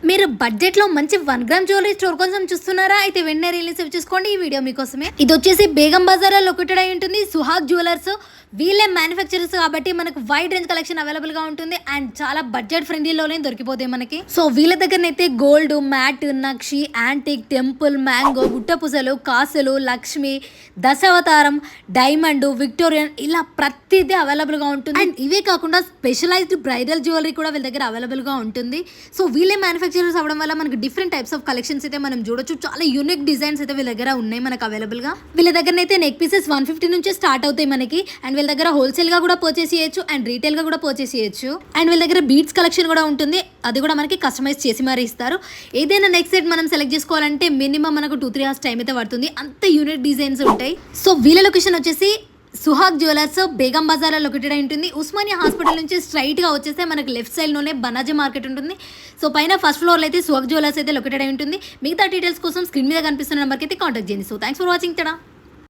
మీరు బడ్జెట్ లో మంచి 1 గ్రామ్ జ్యువెలరీ స్టోర్ కోసం చూస్తున్నారా? అయితే వెంటనే రిలీజ్ చూసుకోండి. ఈ వీడియో మీకోసమే. ఇది వచ్చేసి బేగం బజార్ లో లొకేటెడ్ అయి ఉంటుంది. సుహాగ్ జ్యువెలర్స్ వీళ్ళే మ్యానుఫ్యాక్చరర్స్ కాబట్టి మనకు వైడ్ రేంజ్ కలెక్షన్ అవైలబుల్ గా ఉంటుంది అండ్ చాలా బడ్జెట్ ఫ్రెండ్లీలోనే దొరికిపోతాయి మనకి. సో వీళ్ళ దగ్గరనైతే గోల్డ్, మ్యాట్, నక్షి, యాంటిక్, టెంపుల్, మ్యాంగో, గుట్టపూసలు, కాసులు, లక్ష్మి, దశావతారం, డైమండ్, విక్టోరియన్ ఇలా ప్రతిదీ అవైలబుల్ గా ఉంటుంది. అండ్ ఇవే కాకుండా స్పెషలైజ్డ్ బ్రైడల్ జ్యువెలరీ కూడా వీళ్ళ దగ్గర అవైలబుల్ గా ఉంటుంది. సో వీళ్ళే మ్యానుఫ్యాక్చరర్స్ అవడం వల్ల మనకి డిఫరెంట్ టైప్స్ ఆఫ్ కలెక్షన్స్ అయితే మనం చూడొచ్చు. చాలా యూనిక్ డిజైన్స్ అయితే వీళ్ళ దగ్గర ఉన్నాయి మనకు అవైలబుల్ గా. వీళ్ళ దగ్గర అయితే నెక్ పీసెస్ 150 నుంచే స్టార్ట్ అవుతాయి మనకి. అండ్ వీళ్ళ దగ్గర హోల్సేల్ గా కూడా పర్చేస్ చేయొచ్చు అండ్ రీటైల్ గా కూడా పర్చేస్ చేయొచ్చు. అండ్ వీళ్ళ దగ్గర బీడ్స్ కలెక్షన్ కూడా ఉంటుంది. అది కూడా మనకి కస్టమైజ్ చేసి మరీ ఇస్తారు. ఏదైనా నెక్స్ట్ సెట్ మనం సెలెక్ట్ చేసుకోవాలంటే మినిమం మనకు 2-3 hours టైం అయితే పడుతుంది. అంత యూనిక్ డిజైన్స్ ఉంటాయి. సో వీళ్ళ లొకేషన్ వచ్చేసి సుహాగ్ జ్యువెలర్స్ బేగం బజార్లో లొకేటెడ్ అయి ఉంటుంది. ఉస్మానియా హాస్పిటల్ నుంచి స్ట్రైట్ గా వచ్చేస్తే మనకి లెఫ్ట్ సైడ్ లోనే బనాజీ మార్కెట్ ఉంటుంది. సో పైన ఫస్ట్ ఫ్లోర్ లో అయితే సుహాగ్ జ్యువెలర్స్ అయితే లొకేటెడ్ అయి ఉంటుంది. మిగతా డీటెయిల్స్ కోసం స్క్రీన్ మీద కనిపిస్తున్న నెంబర్కి అయితే కాంటాక్ట్ చేయండి. So thanks for watching.